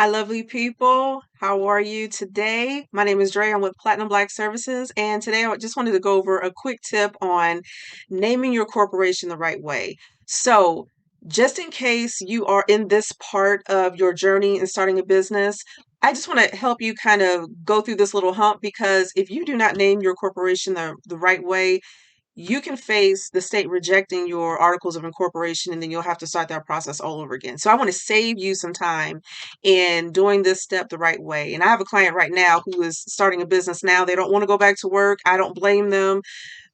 Hi, lovely people. How are you today? My name is Dreya. I'm with Platinum Black Services, and today I just wanted to go over a quick tip on naming your corporation the right way. So, just in case you are in this part of your journey in starting a business, I just want to help you kind of go through this little hump because if you do not name your corporation the right way, you can face the state rejecting your articles of incorporation and then you'll have to start that process all over again. So I want to save you some time in doing this step the right way. And I have a client right now who is starting a business now. They don't want to go back to work. I don't blame them.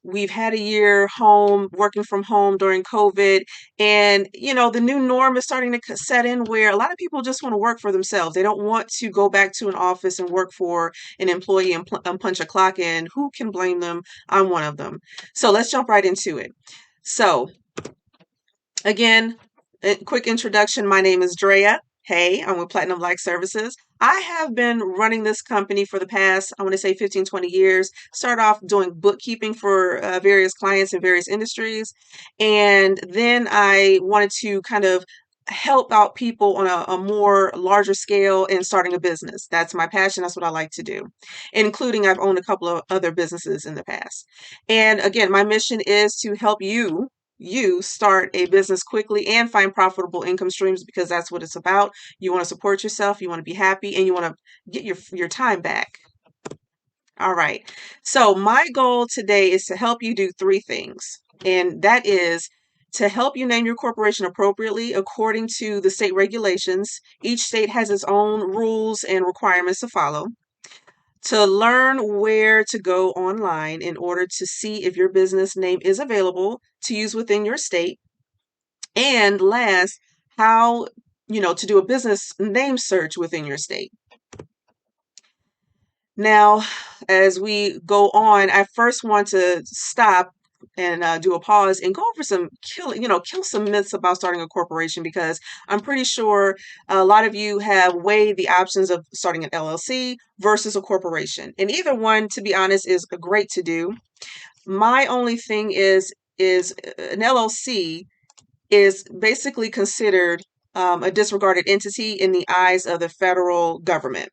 We've had a year home, working from home during COVID. And, the new norm is starting to set in where a lot of people just want to work for themselves. They don't want to go back to an office and work for an employee and punch a clock in. Who can blame them? I'm one of them. So let's jump right into it. So, again, a quick introduction. My name is Dreya. Hey, I'm with Platinum Black Services. I have been running this company for the past, I want to say 15, 20 years. Started off doing bookkeeping for various clients in various industries. And then I wanted to kind of help out people on a more larger scale in starting a business. That's my passion. That's what I like to do, including I've owned a couple of other businesses in the past. And again, my mission is to help you start a business quickly and find profitable income streams because that's what it's about. You want to support yourself, you want to be happy, and you want to get your time back. All right. So my goal today is to help you do three things. And that is to help you name your corporation appropriately according to the state regulations. Each state has its own rules and requirements to follow. To learn where to go online in order to see if your business name is available to use within your state. And last, how, to do a business name search within your state. Now, as we go on, I first want to stop and do a pause and go over kill some myths about starting a corporation because I'm pretty sure a lot of you have weighed the options of starting an LLC versus a corporation. And either one, to be honest, is great to do. My only thing is an LLC is basically considered a disregarded entity in the eyes of the federal government.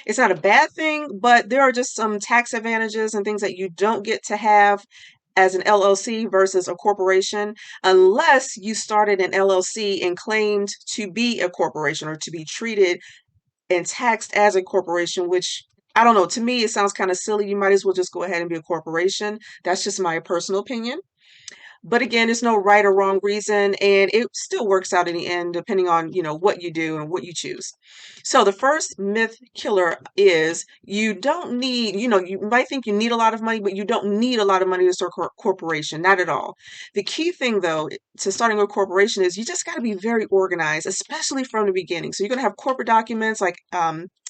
It's not a bad thing, but there are just some tax advantages and things that you don't get to have as an LLC versus a corporation unless you started an LLC and claimed to be a corporation or to be treated and taxed as a corporation, which I don't know. To me, it sounds kind of silly. You might as well just go ahead and be a corporation. That's just my personal opinion. But again, there's no right or wrong reason, and it still works out in the end, depending on, what you do and what you choose. So the first myth killer is you don't need, you might think you need a lot of money, but you don't need a lot of money to start a corporation. Not at all. The key thing, though, to starting a corporation is you just got to be very organized, especially from the beginning. So you're going to have corporate documents like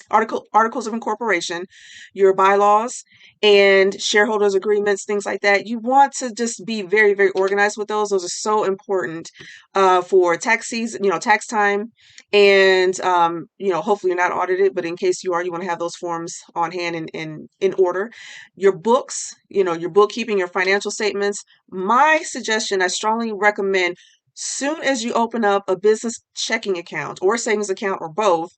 articles of incorporation, your bylaws, and shareholders agreements, things like that. You want to just be very, very organized with those. Those are so important for tax season, tax time. And, hopefully you're not audited, but in case you are, you want to have those forms on hand and in order. Your books, your bookkeeping, your financial statements. My suggestion, I strongly recommend soon as you open up a business checking account or savings account or both,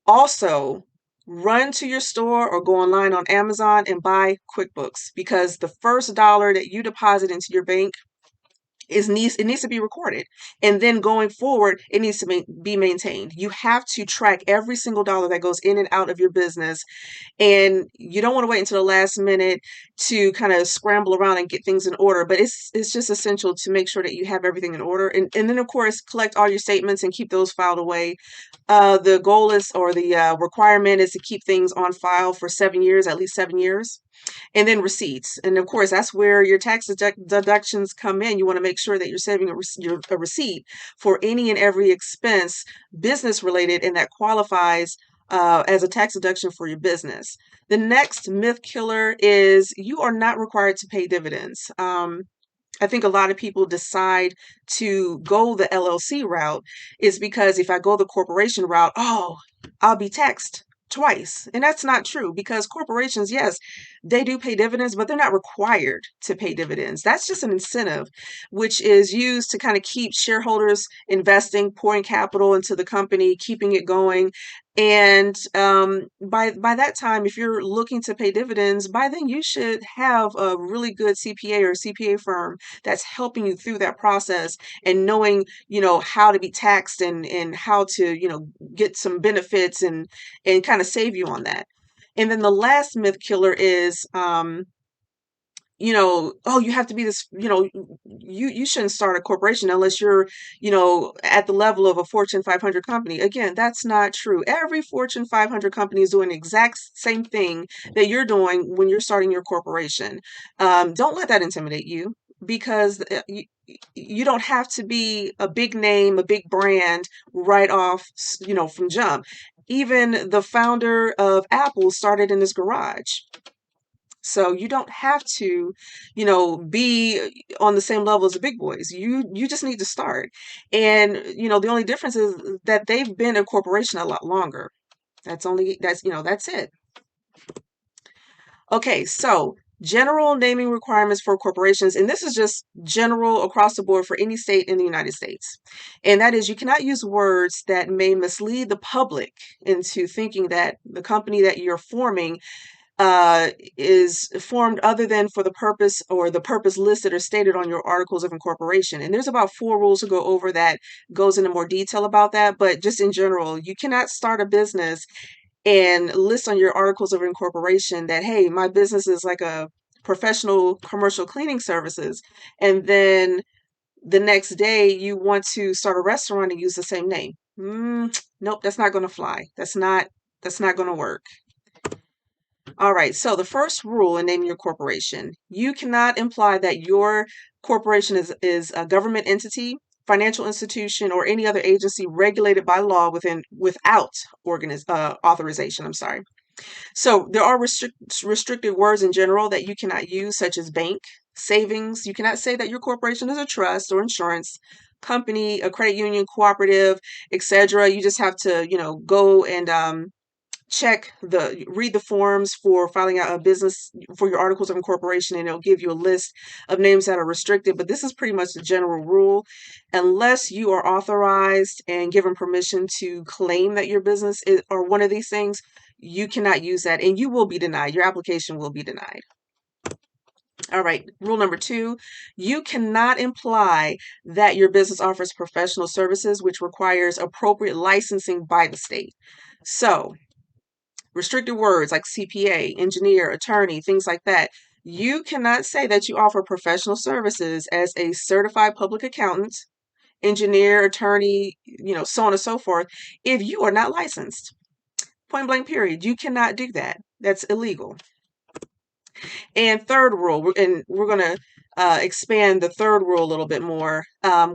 also run to your store or go online on Amazon and buy QuickBooks because the first dollar that you deposit into your bank it needs to be recorded, and then going forward it needs to be maintained. You have to track every single dollar that goes in and out of your business, and you don't want to wait until the last minute to kind of scramble around and get things in order, but it's just essential to make sure that you have everything in order, and then of course collect all your statements and keep those filed away. The goal is, or the requirement is to keep things on file for 7 years, at least 7 years. And then receipts. And of course, that's where your tax deductions come in. You want to make sure that you're saving a receipt for any and every expense business related and that qualifies as a tax deduction for your business. The next myth killer is you are not required to pay dividends. I think a lot of people decide to go the LLC route is because if I go the corporation route, oh, I'll be taxed twice. And that's not true because corporations, yes, they do pay dividends, but they're not required to pay dividends. That's just an incentive, which is used to kind of keep shareholders investing, pouring capital into the company, keeping it going. And by that time, if you're looking to pay dividends, by then you should have a really good CPA or CPA firm that's helping you through that process and knowing, how to be taxed and how to, get some benefits and kind of save you on that. And then the last myth killer is, oh, you have to be this, you shouldn't start a corporation unless you're, at the level of a Fortune 500 company. Again, that's not true. Every Fortune 500 company is doing the exact same thing that you're doing when you're starting your corporation. Don't let that intimidate you because you don't have to be a big name, a big brand right off, from jump. Even the founder of Apple started in his garage. So you don't have to, be on the same level as the big boys. You just need to start. And, the only difference is that they've been a corporation a lot longer. That's it. Okay, so general naming requirements for corporations, and this is just general across the board for any state in the United States. And that is you cannot use words that may mislead the public into thinking that the company that you're forming is formed other than for the purpose or the purpose listed or stated on your articles of incorporation. And there's about 4 rules to go over that goes into more detail about that. But just in general, you cannot start a business and list on your articles of incorporation that, hey, my business is like a professional commercial cleaning services. And then the next day you want to start a restaurant and use the same name. Nope, that's not going to fly. That's not going to work. All right, so the first rule in naming your corporation, you cannot imply that your corporation is a government entity, financial institution, or any other agency regulated by law without authorization. I'm sorry. So there are restricted words in general that you cannot use, such as bank, savings. You cannot say that your corporation is a trust or insurance company, a credit union, cooperative, etc. You just have to, go and read the forms for filing out a business for your articles of incorporation, and it'll give you a list of names that are restricted. But this is pretty much the general rule. Unless you are authorized and given permission to claim that your business is or one of these things, you cannot use that and you will be denied. Your application will be denied. All right, rule number 2, you cannot imply that your business offers professional services, which requires appropriate licensing by the state. So restricted words like CPA, engineer, attorney, things like that. You cannot say that you offer professional services as a certified public accountant, engineer, attorney, so on and so forth, if you are not licensed. Point blank, period. You cannot do that. That's illegal. And third rule, and we're going to expand the third rule a little bit more,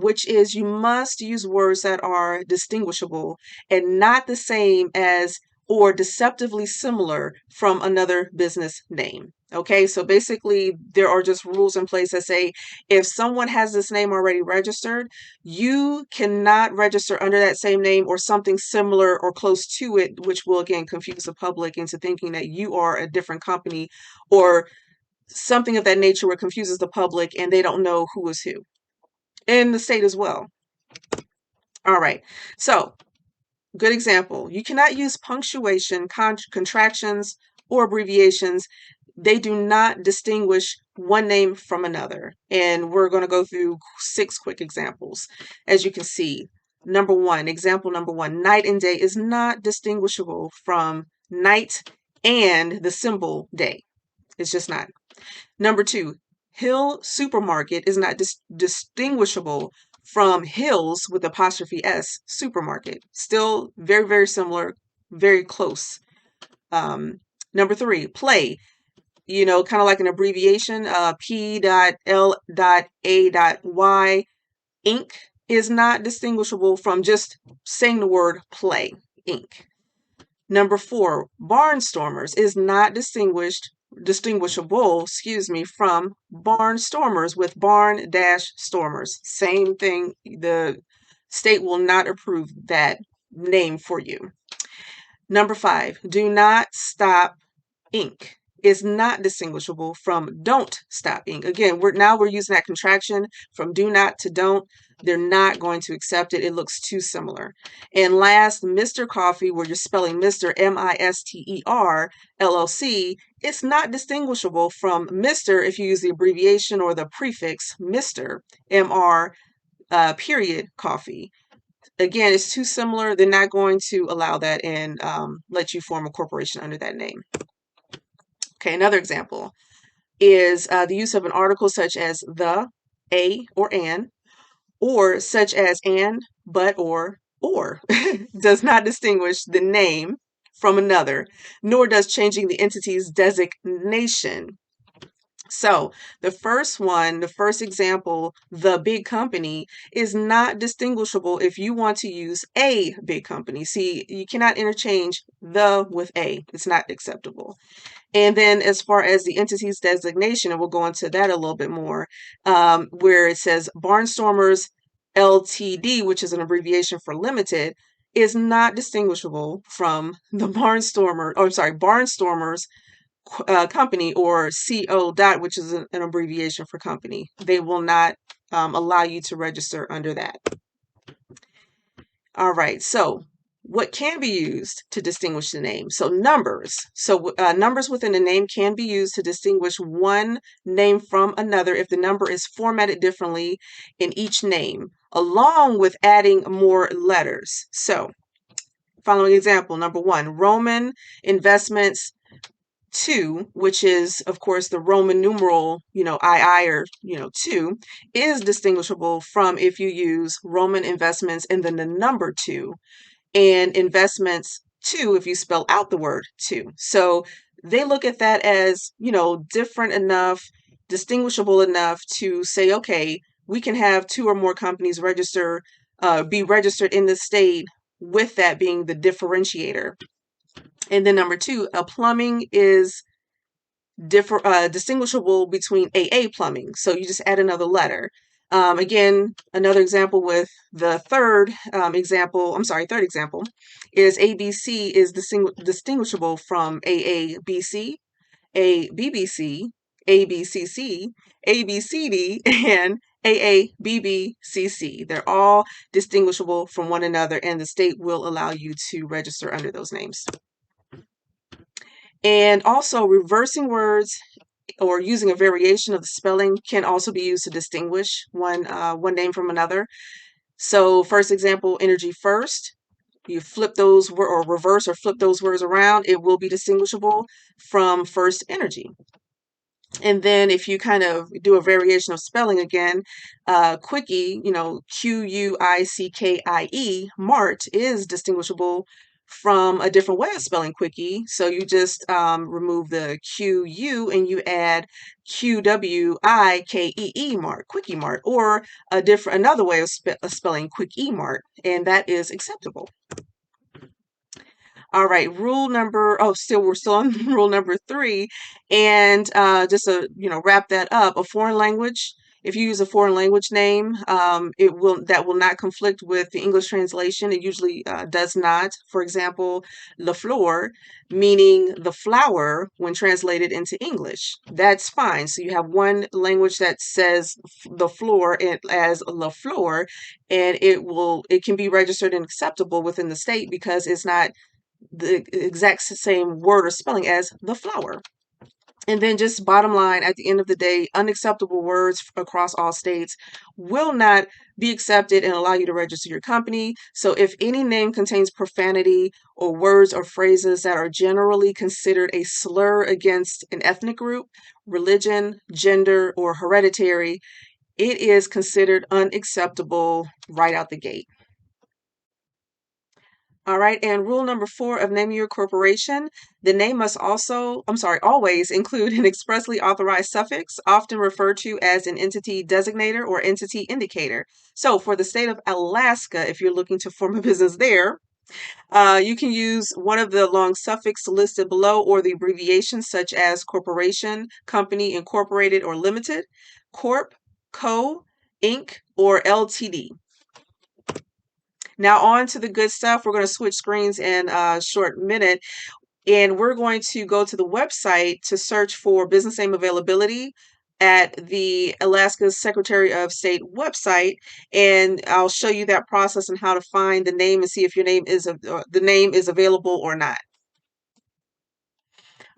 which is you must use words that are distinguishable and not the same as or deceptively similar from another business name. Okay, so basically there are just rules in place that say if someone has this name already registered, you cannot register under that same name or something similar or close to it, which will again confuse the public into thinking that you are a different company or something of that nature where it confuses the public and they don't know who is who. In the state as well. All right, so good example. You cannot use punctuation, contractions, or abbreviations. They do not distinguish one name from another. And we're going to go through 6 quick examples. As you can see, example number 1, night and day is not distinguishable from night and the symbol day. It's just not. Number 2, Hill Supermarket is not distinguishable from Hills with apostrophe S supermarket. Still very, very similar, very close. Number 3, play, kind of like an abbreviation, P.L.A.Y. Inc. is not distinguishable from just saying the word play, Inc. Number 4, barnstormers is not distinguishable, from barnstormers with barn-stormers. Same thing. The state will not approve that name for you. Number 5, do not stop ink is not distinguishable from don't stop ink. Again, we're using that contraction from do not to don't. They're not going to accept it. It looks too similar. And last, Mr. Coffee, where you're spelling Mr. Mister LLC, it's not distinguishable from Mr. if you use the abbreviation or the prefix Mr. Mr. Period coffee. Again, it's too similar. They're not going to allow that and let you form a corporation under that name. Okay, another example is the use of an article such as the, a, or an, or such as and, but, or does not distinguish the name from another, nor does changing the entity's designation. So the first one, the first example, the big company, is not distinguishable if you want to use a big company. See, you cannot interchange the with a. It's not acceptable. And then as far as the entity's designation, and we'll go into that a little bit more, where it says Barnstormers LTD, which is an abbreviation for limited, is not distinguishable from the Barnstormers company, or CO dot, which is an abbreviation for company. They will not allow you to register under that. All right, so what can be used to distinguish the name? So numbers. So numbers within a name can be used to distinguish one name from another if the number is formatted differently in each name, along with adding more letters. So following example, number 1, Roman Investments 2, which is of course the Roman numeral, II, or 2, is distinguishable from if you use Roman investments and then the number 2, and investments 2 if you spell out the word 2. So they look at that as, different enough, distinguishable enough to say, okay, we can have 2 or more companies be registered in the state, with that being the differentiator. And then number 2, a plumbing is distinguishable between AA plumbing. So you just add another letter. Again, another example with the third example is ABC is distinguishable from AABC, ABBC, ABCC, ABCD, and AABBCC. They're all distinguishable from one another, and the state will allow you to register under those names. And also, reversing words or using a variation of the spelling can also be used to distinguish one name from another. So first example, energy first. You flip those or reverse or flip those words around, it will be distinguishable from first energy. And then if you kind of do a variation of spelling again, quickie, Quickie, Mart, is distinguishable from a different way of spelling quickie. So you just remove the QU and you add QWIKEE Mart, Quickie Mart, or another way of spelling Quickie Mart, and that is acceptable. All right, we're still on rule number 3, and just to wrap that up, a foreign language. If you use a foreign language name, that will not conflict with the English translation. It usually does not. For example, la flor, meaning the flower, when translated into English, that's fine. So you have one language that says the floor as la flor, and it can be registered and acceptable within the state because it's not the exact same word or spelling as the flower. And then just bottom line, at the end of the day, unacceptable words across all states will not be accepted and allow you to register your company. So if any name contains profanity or words or phrases that are generally considered a slur against an ethnic group, religion, gender, or hereditary, it is considered unacceptable right out the gate. All right, and rule number 4 of naming your corporation, the name must always include an expressly authorized suffix, often referred to as an entity designator or entity indicator. So for the state of Alaska, if you're looking to form a business there, you can use one of the long suffixes listed below or the abbreviations such as corporation, company, incorporated, or limited, corp, co, inc, or LTD. Now on to the good stuff. We're going to switch screens in a short minute, and we're going to go to the website to search for business name availability at the Alaska Secretary of State website, and I'll show you that process and how to find the name and see if your name is the name is available or not.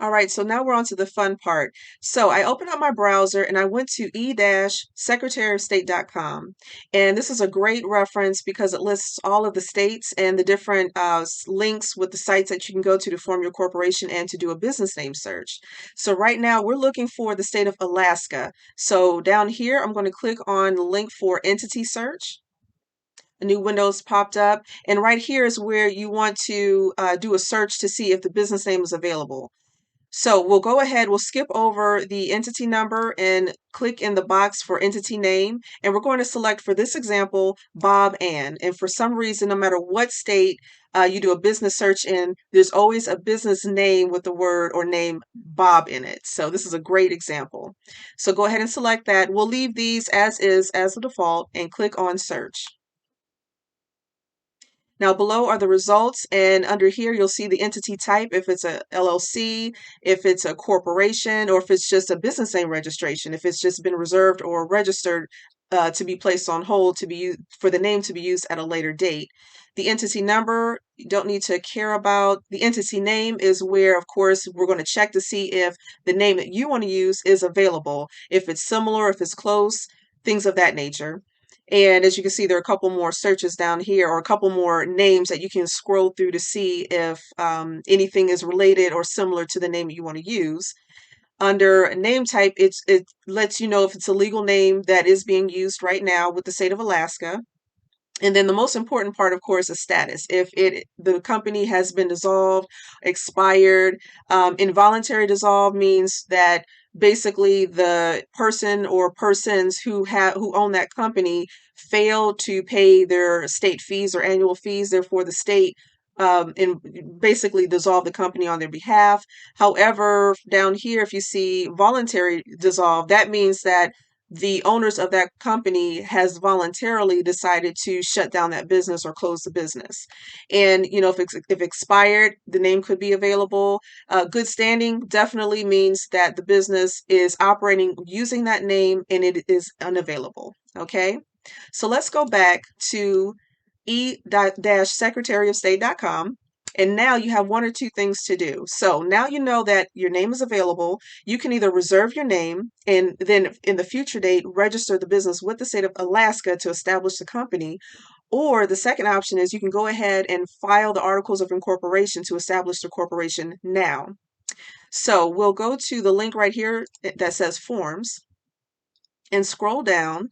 All right, so now we're on to the fun part. So I opened up my browser and I went to e-secretaryofstate.com. And this is a great reference because it lists all of the states and the different links with the sites that you can go to form your corporation and to do a business name search. So right now we're looking for the state of Alaska. So down here, I'm going to click on the link for entity search. A new window's popped up, and right here is where you want to do a search to see if the business name is available. So we'll go ahead, we'll skip over the entity number and click in the box for entity name. And we're going to select, for this example, Bob Ann. And for some reason, no matter what state you do a business search in, there's always a business name with the word or name Bob in it. So this is a great example. So go ahead and select that. We'll leave these as is, as the default, and click on search. Now below are the results, and under here you'll see the entity type, if it's a LLC, if it's a corporation, or if it's just a business name registration, if it's just been reserved or registered to be placed on hold to be used, for the name to be used at a later date. The entity number, you don't need to care about. The entity name is where, of course, we're going to check to see if the name that you want to use is available, if it's similar, if it's close, things of that nature. And as you can see, there are a couple more searches down here, or a couple more names that you can scroll through to see if anything is related or similar to the name you want to use. Under name type, it lets you know if it's a legal name that is being used right now with the state of Alaska. And then the most important part, of course, is status. If the company has been dissolved, expired, involuntary dissolve means that basically the person or persons who own that company failed to pay their state fees or annual fees. Therefore, the state and basically dissolve the company on their behalf. However, down here, if you see voluntary dissolve, that means that the owners of that company has voluntarily decided to shut down that business or close the business. And if expired, the name could be available. Good standing definitely means that the business is operating using that name and it is unavailable. Okay, so let's go back to e-secretaryofstate.com. And now you have one or two things to do. So now you know that your name is available. You can either reserve your name and then in the future date register the business with the state of Alaska to establish the company. Or the second option is you can go ahead and file the articles of incorporation to establish the corporation now. So we'll go to the link right here that says forms and scroll down.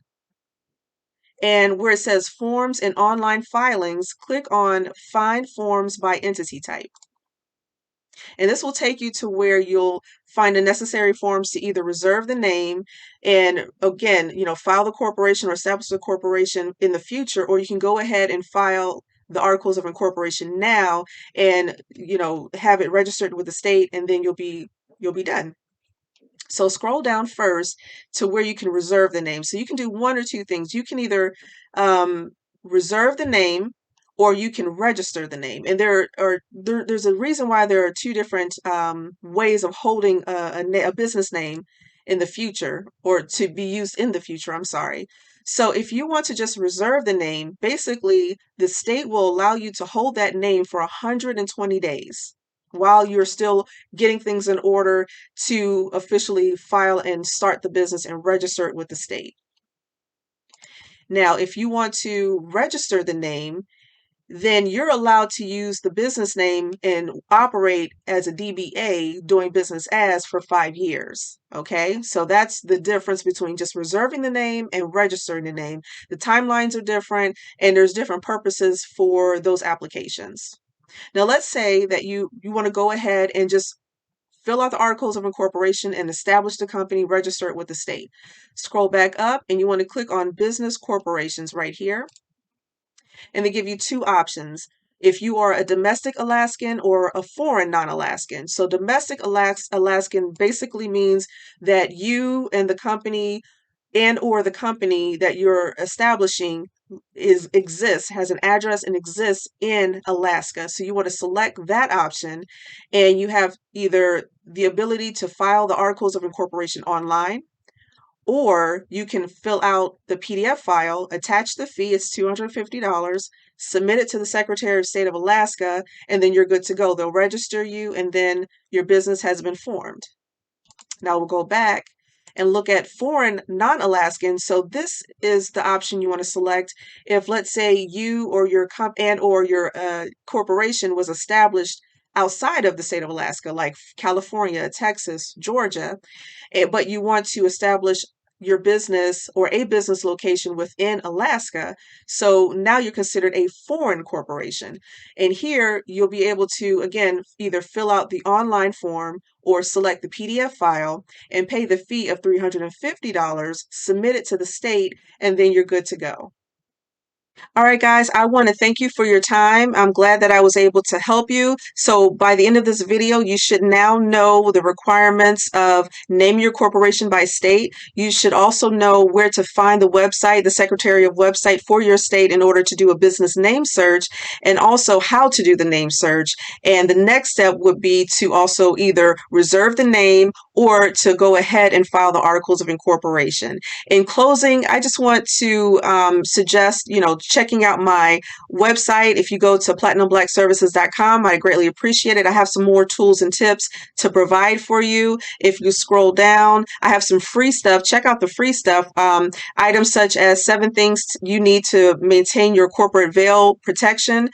And where it says forms and online filings, click on find forms by entity type. And this will take you to where you'll find the necessary forms to either reserve the name and again, file the corporation or establish the corporation in the future, or you can go ahead and file the articles of incorporation now and, have it registered with the state, and then you'll be done. So scroll down first to where you can reserve the name. So you can do one or two things. You can either reserve the name or you can register the name. And there's a reason why there are two different ways of holding a business name in the future, or to be used in the future, I'm sorry. So if you want to just reserve the name, basically the state will allow you to hold that name for 120 days while you're still getting things in order to officially file and start the business and register it with the state. Now, if you want to register the name, then you're allowed to use the business name and operate as a DBA, doing business as, for 5 years. Okay, so that's the difference between just reserving the name and registering the name. The timelines are different and there's different purposes for those applications. Now, let's say that you want to go ahead and just fill out the articles of incorporation and establish the company, register it with the state. Scroll back up and you want to click on business corporations right here. And they give you two options. If you are a domestic Alaskan or a foreign non-Alaskan. So domestic Alaskan basically means that you and the company or the company that you're establishing has an address and exists in Alaska. So you want to select that option, and you have either the ability to file the articles of incorporation online, or you can fill out the PDF file, attach the fee, it's $250, submit it to the Secretary of State of Alaska, and then you're good to go. They'll register you, and then your business has been formed. Now we'll go back and look at foreign non-Alaskan. So this is the option you want to select if, let's say, you or your corporation was established outside of the state of Alaska, like California, Texas, Georgia, but you want to establish your business or a business location within Alaska. So now you're considered a foreign corporation. And here you'll be able to, again, either fill out the online form or select the PDF file and pay the fee of $350, submit it to the state, and then you're good to go. All right, guys, I want to thank you for your time. I'm glad that I was able to help you. So by the end of this video, you should now know the requirements of name your corporation by state. You should also know where to find the website, the Secretary of website for your state in order to do a business name search, and also how to do the name search. And the next step would be to also either reserve the name or to go ahead and file the articles of incorporation. In closing, I just want to suggest, checking out my website. If you go to platinumblackservices.com, I greatly appreciate it. I have some more tools and tips to provide for you. If you scroll down, I have some free stuff. Check out the free stuff. Items such as 7 things you need to maintain your corporate veil protection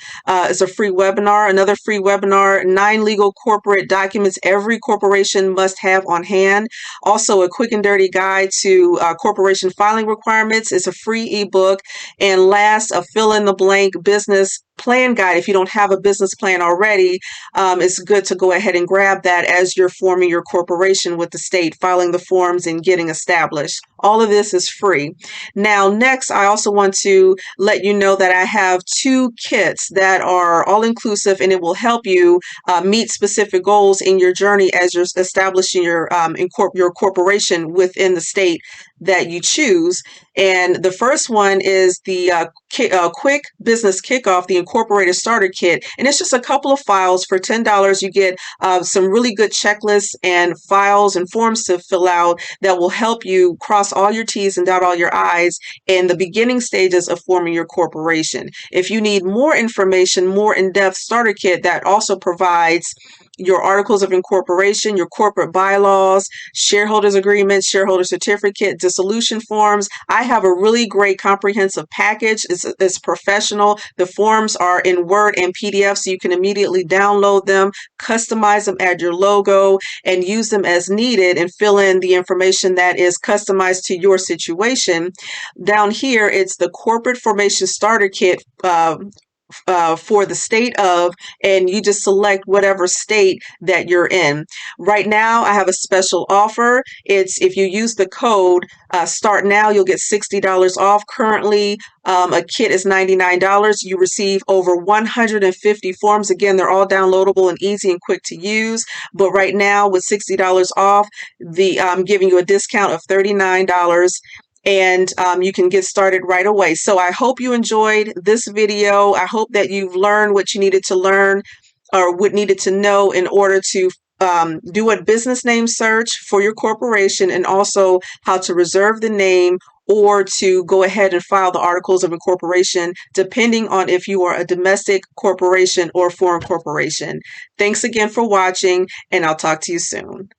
is a free webinar. Another free webinar, 9 legal corporate documents every corporation must have on hand. Also, a quick and dirty guide to corporation filing requirements is a free ebook. And last, a fill-in-the-blank business plan guide. If you don't have a business plan already, it's good to go ahead and grab that as you're forming your corporation with the state, filing the forms and getting established. All of this is free. Now, next, I also want to let you know that I have 2 kits that are all-inclusive, and it will help you meet specific goals in your journey as you're establishing your corporation within the state that you choose. And the first one is the quick business kickoff, the Incorporator starter kit. And it's just a couple of files for $10. You get some really good checklists and files and forms to fill out that will help you cross all your T's and dot all your I's in the beginning stages of forming your corporation. If you need more information, more in-depth starter kit that also provides your articles of incorporation, your corporate bylaws, shareholders agreements, shareholder certificate, dissolution forms. I have a really great comprehensive package. It's professional. The forms are in Word and PDF, so you can immediately download them, customize them, add your logo, and use them as needed and fill in the information that is customized to your situation. Down here, it's the corporate formation starter kit for the state of, and you just select whatever state that you're in. Right now, I have a special offer. It's if you use the code START NOW, you'll get $60 off. Currently, a kit is $99. You receive over 150 forms. Again, they're all downloadable and easy and quick to use. But right now, with $60 off, I'm giving you a discount of $39. And you can get started right away. So I hope you enjoyed this video. I hope that you've learned what you needed to learn or what needed to know in order to do a business name search for your corporation, and also how to reserve the name or to go ahead and file the articles of incorporation, depending on if you are a domestic corporation or foreign corporation. Thanks again for watching, and I'll talk to you soon.